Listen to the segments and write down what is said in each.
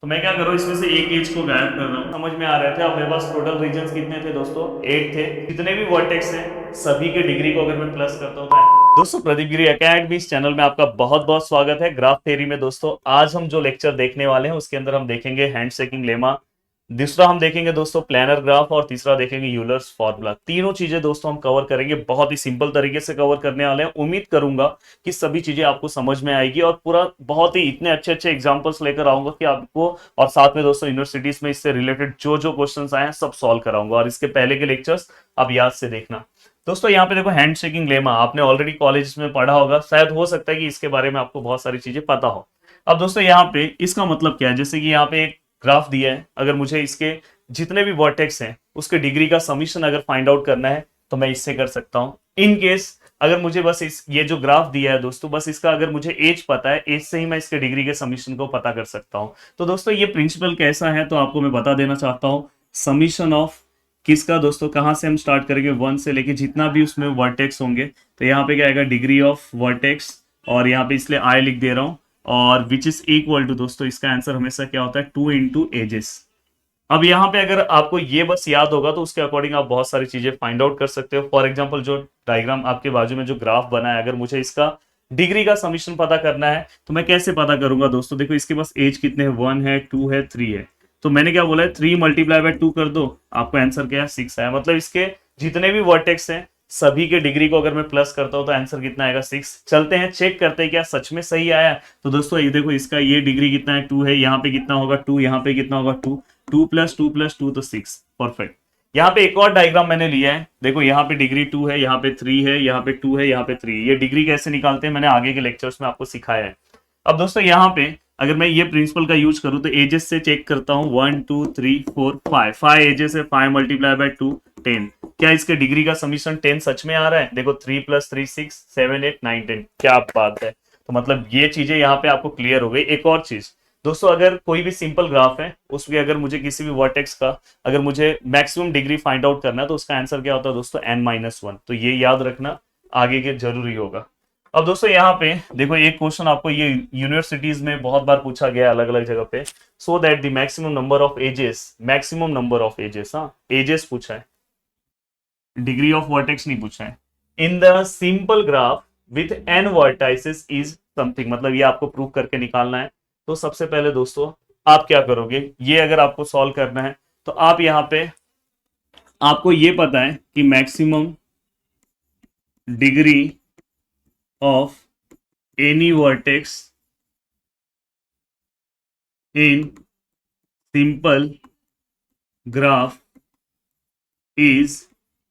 तो मैं क्या कर रहा हूँ, इसमें से एक एज को गायब कर रहा हूँ। समझ में आ रहे थे। अब मेरे पास टोटल रीजन्स कितने थे दोस्तों? 8 थे। जितने भी वर्टेक्स हैं सभी के डिग्री को अगर मैं प्लस करता हूँ तो दोस्तों प्रदीप गिरी एकेडमी इस चैनल में आपका बहुत बहुत स्वागत है। ग्राफ थ्योरी में दोस्तों आज हम जो लेक्चर देखने वाले हैं उसके अंदर हम देखेंगे हैंडशेकिंग लेमा, दूसरा हम देखेंगे दोस्तों प्लानर ग्राफ और तीसरा देखेंगे यूलर्स फॉर्मूला। तीनों चीजें दोस्तों हम कवर करेंगे, बहुत ही सिंपल तरीके से कवर करने वाले हैं। उम्मीद करूंगा कि सभी चीजें आपको समझ में आएगी और पूरा बहुत ही इतने अच्छे अच्छे एग्जांपल्स लेकर आऊंगा कि आपको, और साथ में दोस्तों यूनिवर्सिटीज में इससे रिलेटेड जो जो क्वेश्चंस आए हैं सब सॉल्व कराऊंगा। और इसके पहले के लेक्चर्स आप याद से देखना। दोस्तों यहाँ पे देखो हैंड शेकिंग लेमा आपने ऑलरेडी कॉलेज में पढ़ा होगा, शायद हो सकता है कि इसके बारे में आपको बहुत सारी चीजें पता हो। अब दोस्तों यहाँ पे इसका मतलब क्या है, जैसे कि यहाँ पे एक ग्राफ दिया है, अगर मुझे इसके जितने भी वर्टेक्स हैं उसके डिग्री का समीशन अगर फाइंड आउट करना है तो मैं इससे कर सकता हूं। इन केस अगर मुझे बस इस ये जो ग्राफ दिया है दोस्तों, बस इसका अगर मुझे एज पता है, एज से ही मैं इसके डिग्री के समीशन को पता कर सकता हूं। तो दोस्तों ये प्रिंसिपल कैसा है तो आपको मैं बता देना चाहता हूं। समीशन ऑफ किसका दोस्तों, कहां से हम स्टार्ट करेंगे, वन से लेके जितना भी उसमें वर्टेक्स होंगे। तो यहाँ पे क्या आएगा, डिग्री ऑफ वर्टेक्स, और यहाँ पे इसलिए आई लिख दे रहा हूं, और विच इज इक्वल टू दोस्तों इसका आंसर हमेशा क्या होता है, 2 इंटू एजेस। अब यहाँ पे अगर आपको ये बस याद होगा तो उसके अकॉर्डिंग आप बहुत सारी चीजें फाइंड आउट कर सकते हो। फॉर एग्जांपल जो डायग्राम आपके बाजू में जो ग्राफ बना है, अगर मुझे इसका डिग्री का समीशन पता करना है तो मैं कैसे पता करूंगा दोस्तों? देखो इसके पास एज कितने हैं, 1 है, 2 है, 3 है। तो मैंने क्या बोला है, 3 मल्टीप्लाई बाय 2 कर दो, आपको आंसर क्या है, 6 है। मतलब इसके जितने भी वर्टेक्स हैं सभी के डिग्री को अगर मैं प्लस करता हूं तो आंसर कितना आएगा, 6। चलते हैं चेक करते हैं क्या सच में सही आया। तो दोस्तों ये देखो इसका ये डिग्री कितना है, 2 है, यहाँ पे कितना होगा 2, यहाँ पे कितना होगा 2, 2 + 2 + 2 तो 6। परफेक्ट। यहाँ पे एक और डायग्राम मैंने लिया है, देखो यहाँ पे डिग्री 2 है, यहाँ पे 3 है, यहाँ पे 2 है, यहाँ पे 3। ये डिग्री कैसे निकालते हैं मैंने आगे के लेक्चर्स में आपको सिखाया है। अब दोस्तों यहाँ पे अगर मैं ये प्रिंसिपल का यूज करूँ तो एजेस से चेक करता हूँ, 1 2 3 4 5, 5 एजेस है, 5 मल्टीप्लाई बाय 2 10। क्या इसके डिग्री का समीशन 10 सच में आ रहा है? देखो 3 + 3 6 7 8 9 10, क्या बात है। तो मतलब ये चीजें यहाँ पे आपको क्लियर हो गई। एक और चीज दोस्तों, अगर कोई भी सिंपल ग्राफ है उसमें अगर मुझे किसी भी वर्टेक्स का अगर मुझे मैक्सिमम डिग्री फाइंड आउट करना है तो उसका आंसर क्या होता है दोस्तों, n-1। तो ये याद रखना आगे के जरूरी होगा। अब दोस्तों यहाँ पे देखो एक क्वेश्चन आपको ये यूनिवर्सिटीज में बहुत बार पूछा गया अलग अलग जगह पे, so that the maximum number of edges, maximum number of edges, हाँ एजेस पूछा है, डिग्री ऑफ वर्टेक्स नहीं पूछा है, in the simple graph with n vertices is something. मतलब ये आपको प्रूव करके निकालना है। तो सबसे पहले दोस्तों आप क्या करोगे, ये अगर आपको सॉल्व करना है तो आप यहाँ पे, आपको ये पता है कि maximum degree of any vertex in simple graph is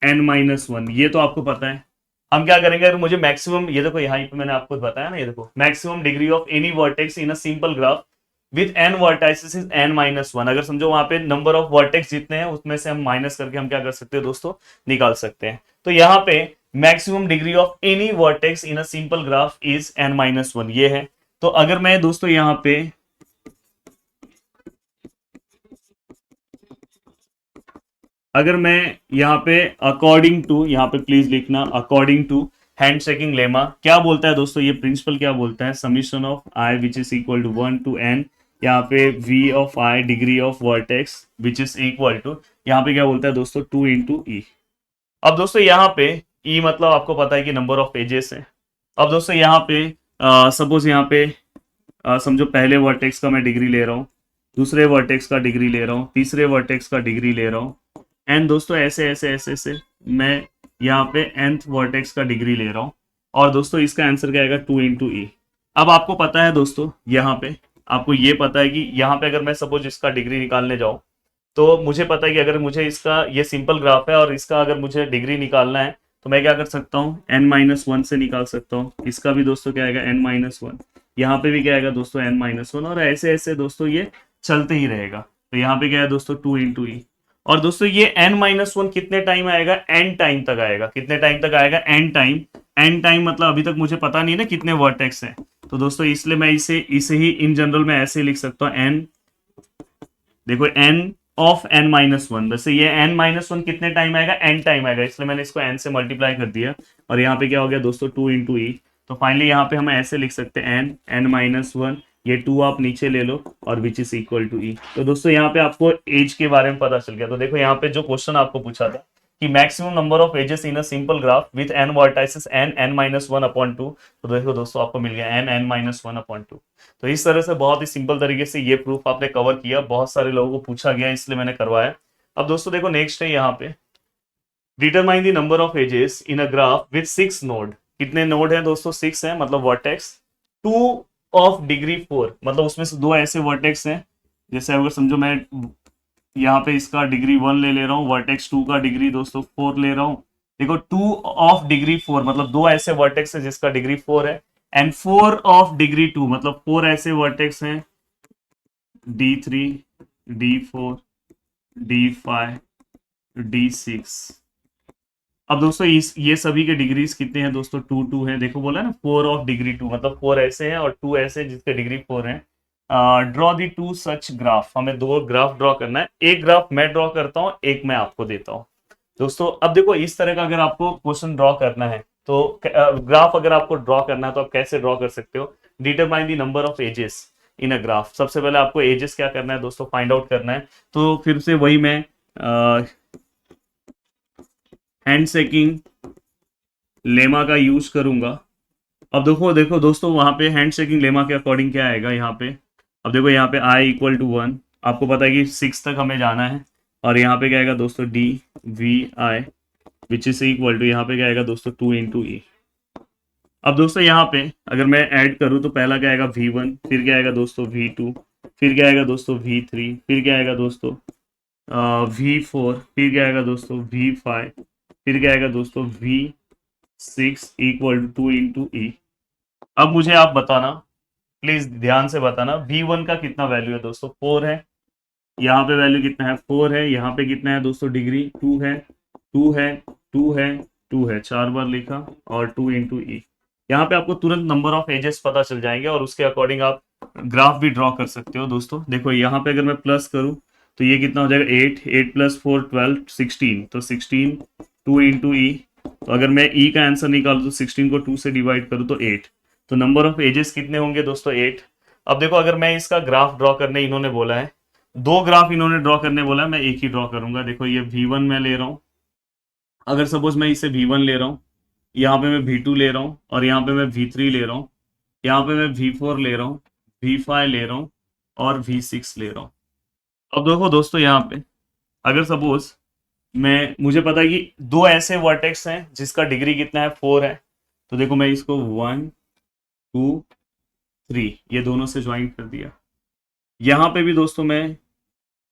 n-1। ये तो आपको पता है। हम क्या करेंगे, अगर मुझे मैक्सिमम, ये देखो यहाँ पे मैंने आपको बताया ना, ये देखो maximum degree of any vertex in a simple graph with n vertices is n-1। अगर समझो वहां पे नंबर ऑफ वर्टेक्स जितने हैं उसमें से हम माइनस करके हम क्या कर सकते हैं दोस्तों, निकाल सकते हैं। तो यहाँ पे maximum degree of any vertex in a simple graph is n-1 ये है। तो अगर मैं दोस्तों यहाँ पे, अगर मैं यहाँ पे अकॉर्डिंग टू, यहाँ पे प्लीज लिखना according to hand shaking lemma क्या बोलता है दोस्तों, ये प्रिंसिपल क्या बोलता है, summation of I which is equal to 1 to n, यहाँ पे v of I degree of vertex which is equal to, यहाँ पे क्या बोलता है दोस्तों, 2 इंटू ई। अब दोस्तों यहाँ पे ई मतलब आपको पता है कि नंबर ऑफ पेजेस है। अब दोस्तों यहाँ पे सपोज यहाँ पे समझो पहले वर्टेक्स का मैं डिग्री ले रहा हूँ, दूसरे वर्टेक्स का डिग्री ले रहा हूँ, तीसरे वर्टेक्स का डिग्री ले रहा हूँ, एंड दोस्तों ऐसे ऐसे ऐसे ऐसे मैं यहाँ पे nth वर्टेक्स का डिग्री ले रहा हूँ। और दोस्तों इसका आंसर क्या आएगा, 2 इंटू ई। अब आपको पता है दोस्तों यहाँ पे, आपको ये पता है कि यहाँ पे अगर मैं सपोज इसका डिग्री निकालने जाऊँ तो मुझे पता है कि अगर मुझे इसका, ये सिंपल ग्राफ है और इसका अगर मुझे डिग्री निकालना है तो मैं क्या कर सकता हूँ, n-1 से निकाल सकता हूँ। इसका भी दोस्तों क्या आएगा, n-1। यहाँ पे भी क्या आएगा दोस्तों, n-1, और ऐसे ऐसे दोस्तों ये चलते ही रहेगा। तो यहाँ पे क्या है दोस्तों, 2 इंटू ई। और दोस्तों ये n-1 कितने टाइम आएगा, n टाइम तक आएगा। कितने टाइम तक आएगा, n टाइम। n टाइम मतलब अभी तक मुझे पता नहीं है ना कितने वर्टेक्स हैं, तो दोस्तों इसलिए मैं इसे इसे ही इन जनरल में ऐसे लिख सकता हूँ, n, देखो n ऑफ n-1। वैसे ये n-1 कितने टाइम आएगा, n टाइम आएगा, इसलिए मैंने इसको n से मल्टीप्लाई कर दिया। और यहाँ पे क्या हो गया दोस्तों, 2 इंटू ई। तो फाइनली यहाँ पे हम ऐसे लिख सकते हैं n n-1, ये 2 आप नीचे ले लो और विच इज इक्वल टू ई। तो दोस्तों यहाँ पे आपको एज के बारे में पता चल गया। तो देखो यहाँ पे जो क्वेश्चन आपको पूछा था कि maximum number of edges in a simple graph with n vertices n n minus one upon two, तो देखो दोस्तों आपको मिल गया n n minus one upon two. तो इस तरह से बहुत ही सिंपल तरीके से ये प्रूफ आपने कवर किया। बहुत सारे लोगों को पूछा गया इसलिए मैंने करवाया। अब दोस्तों देखो नेक्स्ट है यहाँ पे determine the number of edges in a graph with 6 node. कितने नोड हैं दोस्तों? 6 हैं, मतलब वर्टेक्स। 2 ऑफ डिग्री 4, मतलब उसमें से 2 ऐसे वर्टेक्स हैं, जैसे अगर समझो मैं यहाँ पे इसका डिग्री 1 ले रहा हूँ, वर्टेक्स 2 का डिग्री दोस्तों 4 ले रहा हूँ। देखो 2 ऑफ डिग्री 4 मतलब 2 ऐसे वर्टेक्स है जिसका डिग्री 4 है, एंड 4 ऑफ डिग्री 2 मतलब 4 ऐसे वर्टेक्स हैं D3, D4, D5, D6। अब दोस्तों ये सभी के डिग्रीज कितने हैं दोस्तों? 2 2 है। देखो बोला ना 4 ऑफ डिग्री 2 मतलब 4 ऐसे हैं और 2 ऐसे हैं जिसके डिग्री 4 है। Draw the 2 such graph. हमें 2 ग्राफ ड्रॉ करना है। एक ग्राफ मैं ड्रॉ करता हूँ, एक मैं आपको देता हूँ दोस्तों। अब देखो इस तरह का अगर आपको क्वेश्चन ड्रॉ करना है तो ग्राफ अगर आपको ड्रॉ करना है तो आप कैसे ड्रॉ कर सकते हो? Determine the number of edges in a graph. सबसे पहले आपको एजेस क्या करना है दोस्तों? फाइंड आउट करना है। तो फिर से वही मैं हैंड शेकिंग लेमा का यूज करूंगा। अब देखो देखो दोस्तों वहां पे हैंड शेकिंग लेमा के अकॉर्डिंग क्या आएगा यहाँ पे? अब देखो यहाँ पे i इक्वल टू 1, आपको पता है कि 6 तक हमें जाना है। और यहाँ पे क्या आएगा दोस्तों? D V I which is equal to यहाँ पे क्या आएगा दोस्तों? 2 इंटू ई। अब दोस्तों यहाँ पे अगर मैं ऐड करूँ तो पहला क्या आएगा? V1, फिर क्या आएगा दोस्तों? V2, फिर क्या आएगा दोस्तों? V3, फिर क्या आएगा दोस्तों? V4, फिर क्या आएगा दोस्तों? V5, फिर क्या आएगा दोस्तों? V6 इक्वल टू 2 इंटू ई। अब मुझे आप बताना, प्लीज ध्यान से बताना, V1 का कितना वैल्यू है दोस्तों? 4 है। यहाँ पे वैल्यू कितना है? 4 है। यहाँ पे कितना है दोस्तों? डिग्री 2 है, 2 है, 2 है, 2 है, 4 बार लिखा और 2 इंटू ई। यहाँ पे आपको तुरंत नंबर ऑफ एजेस पता चल जाएंगे और उसके अकॉर्डिंग आप ग्राफ भी ड्रॉ कर सकते हो दोस्तों। देखो यहाँ पे अगर मैं प्लस करूँ तो ये कितना हो जाएगा? 8, 8 प्लस 4 12, 16, तो 16, 2 इंटू ई। तो अगर मैं ई का आंसर निकालू तो 16 को 2 से डिवाइड करूँ तो 8। तो नंबर ऑफ एजेस कितने होंगे दोस्तों? 8। अब देखो अगर मैं इसका ग्राफ ड्रॉ करने इन्होंने बोला है, 2 ग्राफ इन्होंने ड्रॉ करने बोला है, मैं एक ही ड्रॉ करूंगा। देखो ये V1 मैं ले रहा हूँ, अगर सपोज मैं इसे V1 ले रहा हूँ, यहाँ पे मैं V2 ले रहा हूँ और यहाँ पे मैं V3 ले रहा हूँ, यहाँ पे मैं V4 ले रहा हूँ, V5 ले रहा हूँ और V6 ले रहा हूँ। अब देखो दोस्तों यहाँ पे अगर सपोज मुझे पता है कि 2 ऐसे वर्टेक्स हैं जिसका डिग्री कितना है? 4 है। तो देखो मैं इसको 1 2 3 ये दोनों से ज्वाइन कर दिया। यहाँ पे भी दोस्तों मैं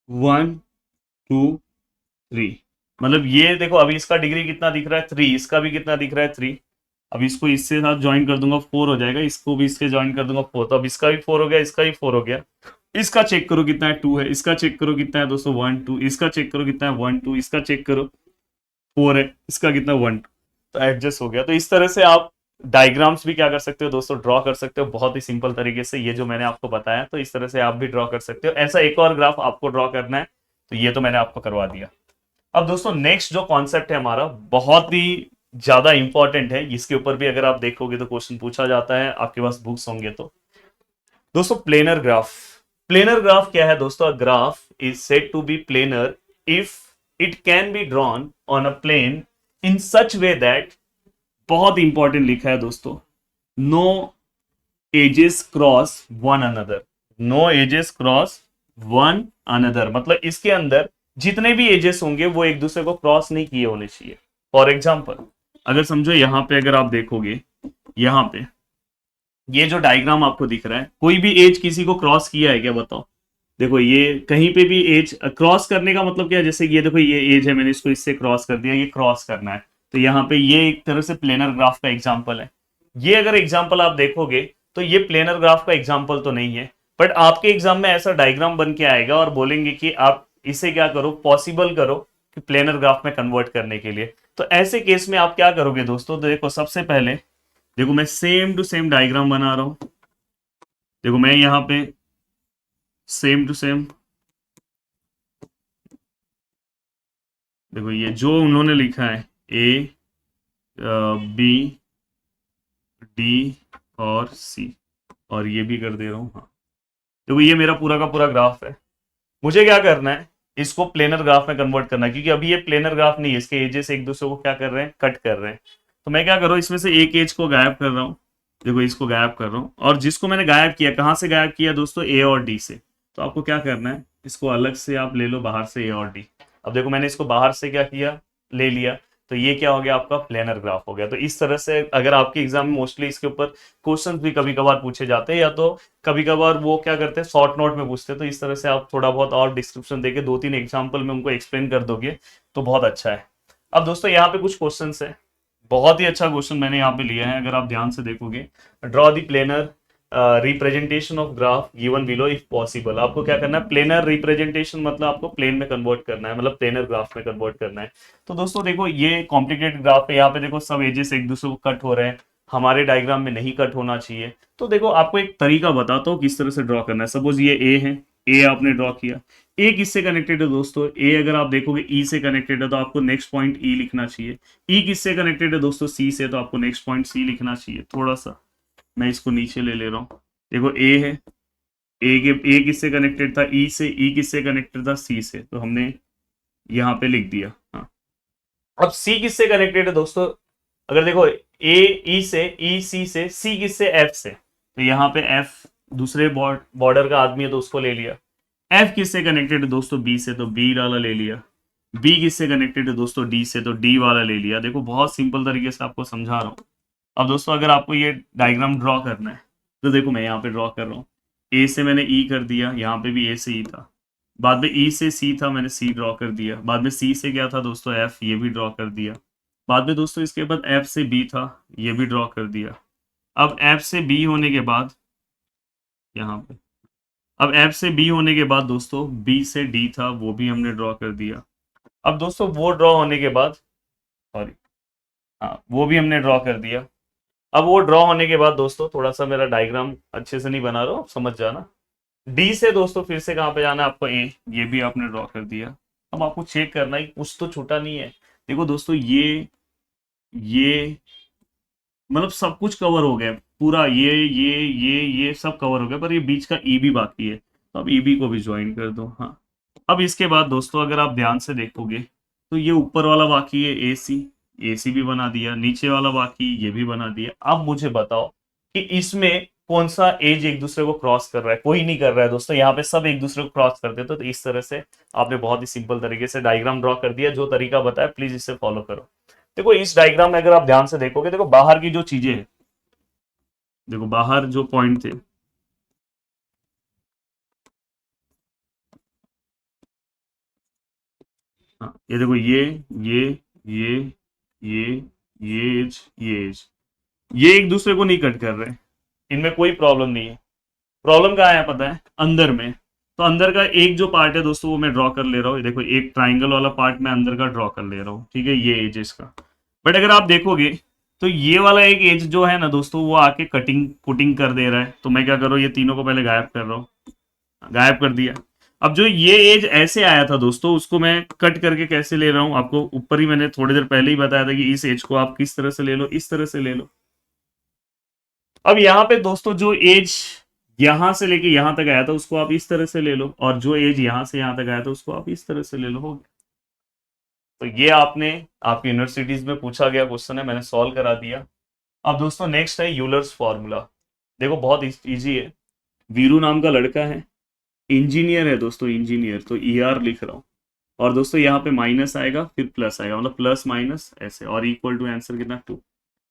1 2 3, मतलब ये देखो अभी इसका डिग्री कितना दिख रहा है? 3, इसका भी कितना दिख रहा है? 3। अब इसको इससे साथ ज्वाइन कर दूंगा 4 हो जाएगा, इसको भी इसके ज्वाइन कर दूंगा 4, तो अब इसका भी 4 हो गया, इसका भी 4 हो गया। इसका चेक करो कितना है? 2 है। इसका चेक करो कितना है दोस्तों? 1 2। इसका चेक करो कितना है? 1 2। इसका चेक करो 4 है। इसका कितना? 1 2। तो एडजस्ट हो गया। तो इस तरह से आप डायग्राम्स भी क्या कर सकते हो दोस्तों? ड्रॉ कर सकते हो बहुत ही सिंपल तरीके से, ये जो मैंने आपको बताया। तो इस तरह से आप भी ड्रॉ कर सकते हो। ऐसा एक और ग्राफ आपको ड्रॉ करना है तो ये तो मैंने आपको करवा दिया। अब दोस्तों नेक्स्ट जो कॉन्सेप्ट है हमारा बहुत ही ज्यादा इंपॉर्टेंट है, इसके ऊपर भी अगर आप देखोगे तो क्वेश्चन पूछा जाता है, आपके पास बुक्स होंगे तो। दोस्तों प्लेनर ग्राफ। प्लेनर ग्राफ क्या है दोस्तों? A graph is said to be planar if it can be drawn on a plane in such way that, बहुत इंपॉर्टेंट लिखा है दोस्तों, no edges cross one another. No edges cross one another मतलब इसके अंदर जितने भी एजेस होंगे वो एक दूसरे को क्रॉस नहीं किए होने चाहिए। फॉर एग्जाम्पल अगर समझो यहाँ पे अगर आप देखोगे, यहाँ पे ये जो डायग्राम आपको दिख रहा है, कोई भी एज किसी को क्रॉस किया है क्या? बताओ। देखो ये कहीं पे भी एज क्रॉस करने का मतलब क्या है? जैसे ये देखो ये एज है, मैंने इसको इससे क्रॉस कर दिया, ये क्रॉस करना है। तो यहाँ पे ये एक तरह से प्लेनर ग्राफ का एग्जाम्पल है। ये अगर एग्जाम्पल आप देखोगे तो ये प्लेनर ग्राफ का एग्जाम्पल तो नहीं है, बट आपके एग्जाम में ऐसा डायग्राम बन के आएगा और बोलेंगे कि आप इसे क्या करो, पॉसिबल करो कि प्लेनर ग्राफ में कन्वर्ट करने के लिए। तो ऐसे केस में आप क्या करोगे दोस्तों? तो देखो सबसे पहले देखो मैं सेम टू सेम डायग्राम बना रहा हूं। देखो मैं यहाँ पे सेम टू सेम, देखो ये जो उन्होंने लिखा है ए बी डी और सी, और ये भी कर दे रहा हूँ। हाँ देखो ये मेरा पूरा का पूरा ग्राफ है। मुझे क्या करना है, इसको प्लेनर ग्राफ में कन्वर्ट करना है, क्योंकि अभी ये प्लेनर ग्राफ नहीं है, इसके एजेस एक दूसरे को क्या कर रहे हैं, कट कर रहे हैं। तो मैं क्या कर रहा हूँ, इसमें से एक एज को गायब कर रहा हूँ। देखो इसको गायब कर रहा हूँ, और जिसको मैंने गायब किया, कहाँ से गायब किया दोस्तों, ए और डी से। तो आपको क्या करना है, इसको अलग से आप ले लो बाहर से, ए और डी। अब देखो मैंने इसको बाहर से क्या किया, ले लिया। तो ये क्या हो गया, आपका प्लेनर ग्राफ हो गया। तो इस तरह से अगर आपके एग्जाम में मोस्टली इसके ऊपर क्वेश्चंस भी कभी कभार पूछे जाते हैं, या तो कभी कभार वो क्या करते हैं, शॉर्ट नोट में पूछते हैं। तो इस तरह से आप थोड़ा बहुत और डिस्क्रिप्शन देके 2-3 एग्जाम्पल में उनको एक्सप्लेन कर दोगे तो बहुत अच्छा है। अब दोस्तों यहाँ पे कुछ क्वेश्चन है, बहुत ही अच्छा क्वेश्चन मैंने यहाँ पे लिया है, अगर आप ध्यान से देखोगे। Draw the planar representation of graph given below if possible. आपको क्या करना है, प्लेनर रिप्रेजेंटेशन मतलब आपको प्लेन में कन्वर्ट करना है, मतलब प्लेनर ग्राफ में कन्वर्ट करना है। तो दोस्तों देखो ये कॉम्प्लिकेटेड ग्राफ है, यहाँ पे देखो सब एजेस एक दूसरे को कट हो रहे हैं, हमारे डायग्राम में नहीं कट होना चाहिए। तो देखो आपको एक तरीका बताता हूँ किस तरह से ड्रॉ करना है। सपोज ये ए है, ए आपने ड्रॉ किया, ए किससे कनेक्टेड है दोस्तों, ए अगर आप देखोगे ई से कनेक्टेड है, तो आपको नेक्स्ट पॉइंट ई लिखना चाहिए। ई किससे कनेक्टेड है दोस्तों, सी से, तो आपको नेक्स्ट पॉइंट सी लिखना चाहिए। थोड़ा सा मैं इसको नीचे ले ले रहा हूँ। देखो ए है, ए किससे कनेक्टेड था, ई से, ई किससे कनेक्टेड था, सी से, तो हमने यहाँ पे लिख दिया। हाँ, अब सी किससे कनेक्टेड है दोस्तों, अगर देखो ए ई से, ई सी से, सी किससे, एफ से, तो यहाँ पे एफ दूसरे बॉर्डर का आदमी है तो उसको ले लिया। एफ किससे कनेक्टेड है दोस्तों, बी से, तो बी वाला ले लिया। बी किससे कनेक्टेड है दोस्तों, डी से, तो डी वाला ले लिया। देखो बहुत सिंपल तरीके से आपको समझा रहा हूँ। अब दोस्तों अगर आपको ये डायग्राम ड्रॉ करना है, तो देखो मैं यहाँ पे ड्रॉ कर रहा हूँ। ए से मैंने ई कर दिया, यहाँ पे भी ए से ई था, बाद में ई से सी था, मैंने सी ड्रॉ कर दिया, बाद में सी से क्या था दोस्तों, एफ, ये भी ड्रॉ कर दिया। बाद में दोस्तों इसके बाद एफ से बी था, ये भी ड्रॉ कर दिया। अब एफ से बी होने के बाद यहाँ पे, अब एफ से बी होने के बाद दोस्तों बी से डी था, वो भी हमने ड्रॉ कर दिया। अब दोस्तों वो ड्रॉ होने के बाद, सॉरी, हाँ वो भी हमने ड्रॉ कर दिया। अब वो ड्रॉ होने के बाद दोस्तों, थोड़ा सा मेरा डायग्राम अच्छे से नहीं बना रहा हूँ, समझ जाना। डी से दोस्तों फिर से कहाँ पे जाना है आपको, ए, ये भी आपने ड्रॉ कर दिया। अब आपको चेक करना है कुछ तो छूटा नहीं है। देखो दोस्तों ये मतलब सब कुछ कवर हो गया पूरा, ये सब कवर हो गया, पर ये बीच का ई भी बाकी है, तो अब ई बी को भी ज्वाइन कर दो। हाँ, अब इसके बाद दोस्तों अगर आप ध्यान से देखोगे, तो ये ऊपर वाला बाकी है, ए सी, ए सी भी बना दिया, नीचे वाला बाकी, ये भी बना दिया। अब मुझे बताओ कि इसमें कौन सा एज एक दूसरे को क्रॉस कर रहा है, कोई नहीं कर रहा है दोस्तों, यहाँ पे सब एक दूसरे को क्रॉस कर देते। तो इस तरह से आपने बहुत ही सिंपल तरीके से डायग्राम ड्रॉ कर दिया। जो तरीका बताया प्लीज इसे फॉलो करो। देखो इस डायग्राम में अगर आप ध्यान से देखोगे, देखो बाहर की जो चीजें हैं, देखो बाहर जो पॉइंट थे, हाँ ये देखो ये ये ये एज, ये एक दूसरे को नहीं कट कर रहे, इनमें कोई प्रॉब्लम नहीं है। प्रॉब्लम कहाँ है पता है, अंदर में। तो अंदर का एक जो पार्ट है दोस्तों, वो मैं ड्रॉ कर ले रहा हूँ। देखो एक ट्राइंगल वाला पार्ट मैं अंदर का ड्रॉ कर ले रहा हूँ, ठीक है, ये एज इसका। बट अगर आप देखोगे, तो ये वाला एक एज जो है ना दोस्तों, वो आके कटिंग पुटिंग कर दे रहा है। तो मैं क्या कर रहा हूँ, ये तीनों को पहले गायब कर रहा हूँ, गायब कर दिया। अब जो ये एज ऐसे आया था दोस्तों, उसको मैं कट करके कैसे ले रहा हूँ, आपको ऊपर ही मैंने थोड़ी देर पहले ही बताया था कि इस एज को आप किस तरह से ले लो, इस तरह से ले लो। अब यहाँ पे दोस्तों जो एज यहां से लेके यहां तक आया था, उसको आप इस तरह से ले लो, और जो एज यहां से यहां तक आया था, उसको आप इस तरह से ले लो, हो गया। तो ये आपने आपकी यूनिवर्सिटीज में पूछा गया क्वेश्चन है, मैंने सॉल्व करा दिया। अब दोस्तों नेक्स्ट है यूलर्स फॉर्मूला। देखो बहुत इजी है। वीरू नाम का लड़का है, इंजीनियर है दोस्तों, इंजीनियर, तो ई आर लिख रहा हूँ। और दोस्तों यहाँ पे माइनस आएगा, फिर प्लस आएगा, मतलब प्लस माइनस ऐसे, और इक्वल टू आंसर कितना, 2।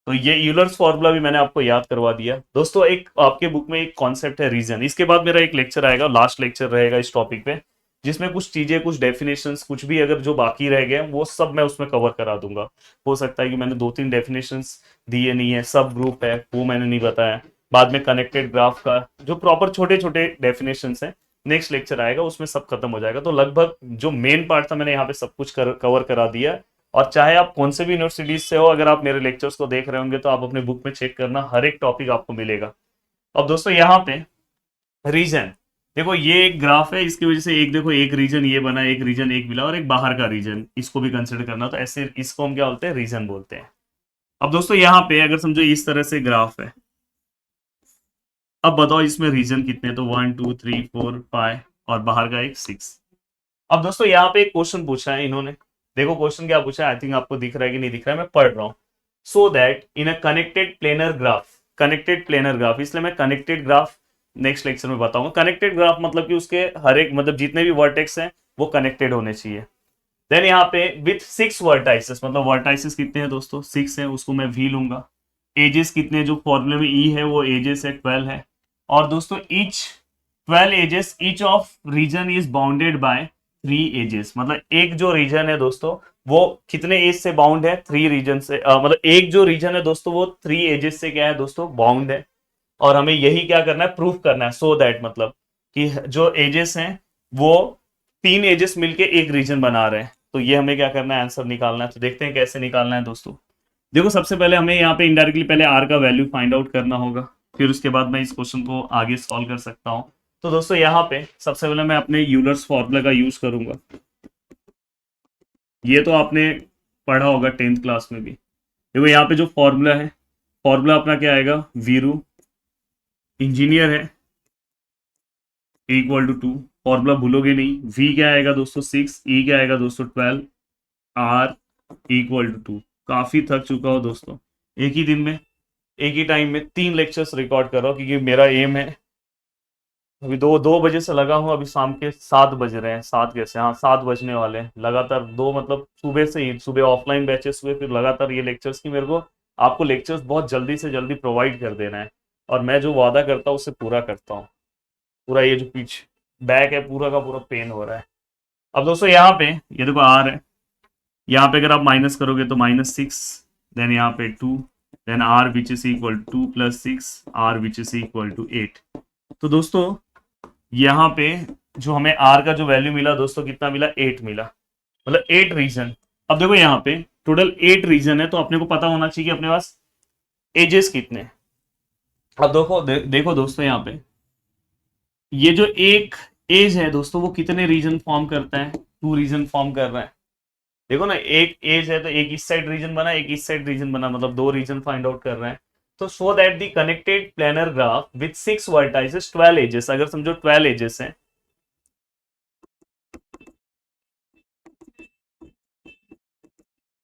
तो ये यूलर्स फॉर्मूला भी मैंने आपको याद करवा दिया दोस्तों। एक आपके बुक में एक कॉन्सेप्ट है रीजन। इसके बाद मेरा एक लेक्चर आएगा, लास्ट लेक्चर रहेगा इस टॉपिक पे, जिसमें कुछ चीजें, कुछ डेफिनेशंस, कुछ भी अगर जो बाकी रह गए वो सब मैं उसमें कवर करा दूंगा। हो सकता है कि मैंने 2-3 डेफिनेशंस दिए नहीं है, सब ग्रुप है वो मैंने नहीं बताया। बाद में कनेक्टेड ग्राफ का जो प्रॉपर छोटे छोटे डेफिनेशंस है, नेक्स्ट लेक्चर आएगा उसमें सब खत्म हो जाएगा। तो लगभग जो मेन पार्ट था मैंने यहाँ पे सब कुछ कवर करा दिया। और चाहे आप कौन से भी यूनिवर्सिटीज से हो, अगर आप मेरे लेक्चर्स को देख रहे होंगे तो आप अपने बुक में चेक करना, हर एक टॉपिक आपको मिलेगा। अब दोस्तों यहाँ पे रीजन, देखो ये एक ग्राफ है, इसकी वजह से एक देखो एक रीजन ये बना, एक रीजन एक मिला, और एक बाहर का रीजन, इसको भी कंसिडर करना। तो ऐसे इसको हम क्या बोलते हैं, रीजन बोलते हैं। अब दोस्तों यहाँ पे अगर समझो इस तरह से ग्राफ है, अब बताओ इसमें रीजन कितने, तो 1 2 3 4 5 और बाहर का एक 6। अब दोस्तों यहाँ पे एक क्वेश्चन पूछा है इन्होंने, देखो क्वेश्चन क्या पूछा है, आई थिंक आपको दिख रहा है कि नहीं दिख रहा है, मैं पढ़ रहा हूँ। So that in a connected planar graph, connected planar graph, इसलिए मैं कनेक्टेड ग्राफ नेक्स्ट लेक्चर में बताऊंगा। कनेक्टेड ग्राफ मतलब कि उसके हर एक मतलब जितने भी वर्टेक्स हैं वो कनेक्टेड होने चाहिए। देन यहाँ पे विथ 6 वर्टाइसेस, मतलब वर्टाइसेस कितने हैं दोस्तों, 6 है, उसको मैं वी लूंगा। एजेस कितने, जो फॉर्मूले में ई है वो एजेस है 12 है। और दोस्तों each 12 edges, each of region is bounded by 3 edges, मतलब एक जो रीजन है दोस्तों वो कितने एज से बाउंड है, 3 रीजन से, मतलब एक जो रीजन है दोस्तों वो 3 एजेस से क्या है दोस्तों, बाउंड है। और हमें यही क्या करना है, प्रूफ करना है। सो दैट मतलब कि जो एजेस हैं वो 3 एजेस मिलके एक रीजन बना रहे हैं, तो ये हमें क्या करना है, आंसर निकालना है। तो देखते हैं कैसे निकालना है दोस्तों। देखो सबसे पहले हमें यहाँ पे इनडायरेक्टली पहले आर का वैल्यू फाइंड आउट करना होगा, फिर उसके बाद मैं इस क्वेश्चन को आगे सॉल्व कर सकता हूँ। तो दोस्तों यहाँ पे सबसे पहले मैं अपने यूलर्स फॉर्मूला का यूज करूंगा। ये तो आपने पढ़ा होगा 10th क्लास में भी। देखो यहाँ पे जो फॉर्मूला है, फॉर्मूला अपना क्या आएगा, वीरू इंजीनियर है इक्वल टू 2, फॉर्मूला भूलोगे नहीं। वी क्या आएगा दोस्तों 6, ई क्या आएगा दोस्तों 12, आर इक्वल टू 2। काफी थक चुका हो दोस्तों, एक ही दिन में एक ही टाइम में 3 लेक्चर्स रिकॉर्ड कर रहा हूँ, क्योंकि मेरा एम है। अभी 2 बजे से लगा हूँ, अभी शाम के 7 बज रहे हैं, 7 कैसे, हाँ 7 बजने वाले हैं। लगातार 2 मतलब सुबह से ही, सुबह ऑफलाइन बैचेस हुए, फिर लगातार ये लेक्चर्स की मेरे को आपको लेक्चर्स बहुत जल्दी से जल्दी प्रोवाइड कर देना है। और मैं जो वादा करता हूँ उससे पूरा करता हूँ। पूरा ये जो पीछे बैक है पूरा का पूरा पेन हो रहा है। अब दोस्तों यहाँ पे ये देखो आर है, यहाँ पे अगर आप माइनस करोगे तो -6, देन यहाँ पे 2, then R which is equal 2 + 6, R which is equal to 8। तो दोस्तों यहाँ पे जो हमें आर का जो वैल्यू मिला दोस्तों, कितना मिला, 8 मिला, मतलब 8 रीजन। अब देखो यहाँ पे टोटल 8 रीजन है, तो अपने को पता होना चाहिए कि अपने पास एजेस कितने। अब देखो दोस्तों यहाँ पे ये जो एक एज है दोस्तों वो कितने रीजन फॉर्म करता है, 2 रीजन फॉर्म कर रहा है। देखो ना, एक एज है तो एक इस साइड रीजन बना, एक इस साइड रीजन बना, मतलब 2 रीजन फाइंड आउट कर रहे हैं। तो so that the connected planar graph with 6 vertices 12 edges, अगर समझो 12 एजेस हैं,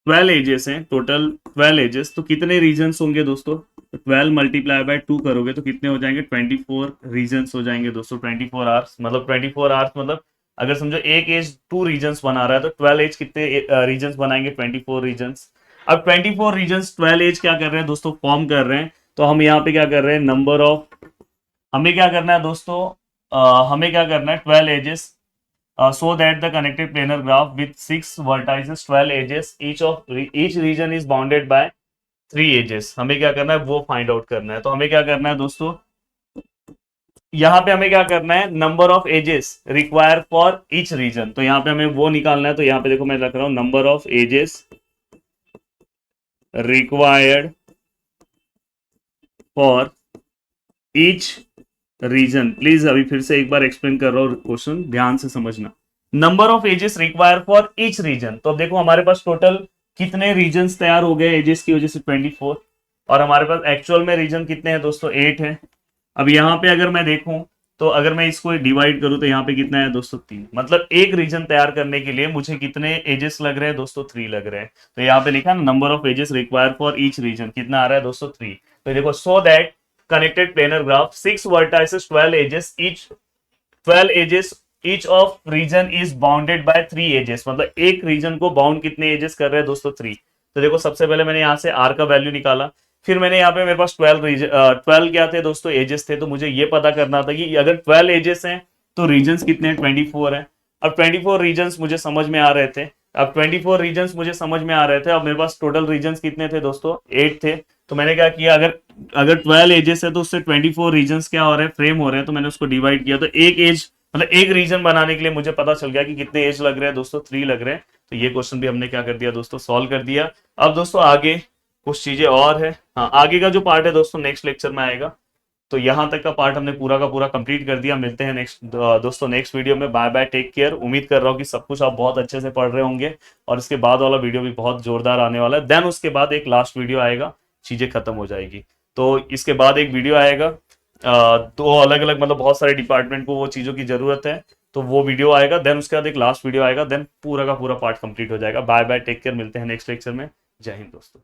12 एजेस हैं टोटल, 12 एजेस, तो कितने रीजन्स होंगे दोस्तों, तो 12 मल्टीप्लाई बाय 2 करोगे तो कितने हो जाएंगे, 24 रीजन्स हो जाएंगे दोस्तों। 24 आवर्स मतलब 24 आवर्स मतलब अगर समझो एक एज 2 रीजन्स बना रहा है तो 12 एज कितने रीजन्स बनाएंगे, 24 रीजन्स। अब 24 रीजन्स 12 एज क्या कर रहे हैं दोस्तों, फॉर्म कर रहे हैं। तो हम यहाँ पे क्या कर रहे हैं, नंबर ऑफ, हमें क्या करना है दोस्तों, हमें क्या करना है, 12 edges, so that the connected planar graph with 6 vertices 12 edges, each region is bounded by 3 edges, हमें क्या करना है वो फाइंड आउट करना है। तो हमें क्या करना है दोस्तों, यहाँ पे हमें क्या करना है, number of edges require for each region, तो यहाँ पे हमें वो निकालना है। तो यहाँ पे देखो मैं रख रहा हूँ number of edges required for each region. Please अभी फिर से एक बार एक्सप्लेन कर रहा हूँ क्वेश्चन, ध्यान से समझना। Number of edges require for each region, तो अब देखो हमारे पास टोटल कितने रीजन्स तैयार हो गए एजेस की वजह से, 24, और हमारे पास एक्चुअल में रीजन कितने हैं दोस्तों, 8 है। अब यहाँ पे अगर मैं देखूं तो अगर मैं इसको डिवाइड करूं तो यहाँ पे कितना है दोस्तों, 3, मतलब एक रीजन तैयार करने के लिए मुझे कितने एजेस लग रहे हैं दोस्तों, 3 लग रहे हैं। तो यहाँ पे लिखा number of edges require for each region, कितना आ रहा है दोस्तों, 3। तो देखो so that connected planar graph 6 vertices 12 edges, each 12 edges, each of region is bounded by 3 edges, मतलब एक रीजन को बाउंड कितने एजेस कर रहे हैं दोस्तों, 3। तो देखो सबसे पहले मैंने यहाँ से आर का वैल्यू निकाला, फिर मैंने यहाँ पे मेरे पास 12 क्या थे दोस्तों, एजेस थे। तो मुझे ये पता करना था कि अगर 12 एजेस हैं तो रीजन्स कितने हैं, 24 है। अब 24 रीजन्स मुझे समझ में आ रहे थे, अब 24 रीजन्स मुझे समझ में आ रहे थे। अब मेरे पास टोटल रीजन्स कितने थे दोस्तों, 8 थे। तो मैंने क्या किया, अगर अगर 12 एजेस है तो उससे 24 रीजन्स क्या हो रहे हैं, फ्रेम हो रहे हैं, तो मैंने उसको डिवाइड किया। तो एक एज मतलब एक रीजन बनाने के लिए मुझे पता चल गया कि कितने एज लग रहे हैं दोस्तों, 3 लग रहे हैं। तो ये क्वेश्चन भी हमने क्या कर दिया दोस्तों, सॉल्व कर दिया। अब दोस्तों आगे कुछ चीजें और है, हाँ आगे का जो पार्ट है दोस्तों नेक्स्ट लेक्चर में आएगा। तो यहाँ तक का पार्ट हमने पूरा का पूरा कंप्लीट कर दिया। मिलते हैं नेक्स्ट दोस्तों नेक्स्ट वीडियो में। Bye bye, take care. उम्मीद कर रहा हूँ कि सब कुछ आप बहुत अच्छे से पढ़ रहे होंगे, और इसके बाद वाला वीडियो भी बहुत जोरदार आने वाला है। देन उसके बाद एक लास्ट वीडियो आएगा, चीजें खत्म हो जाएगी। तो इसके बाद एक वीडियो आएगा दो अलग अलग मतलब बहुत सारे डिपार्टमेंट को वो चीज़ों की ज़रूरत है, तो वो वीडियो आएगा। देन उसके बाद एक लास्ट वीडियो आएगा, देन पूरा का पूरा पार्ट कंप्लीट हो जाएगा। बाय बाय, टेक केयर, मिलते हैं नेक्स्ट लेक्चर में। जय हिंद दोस्तों।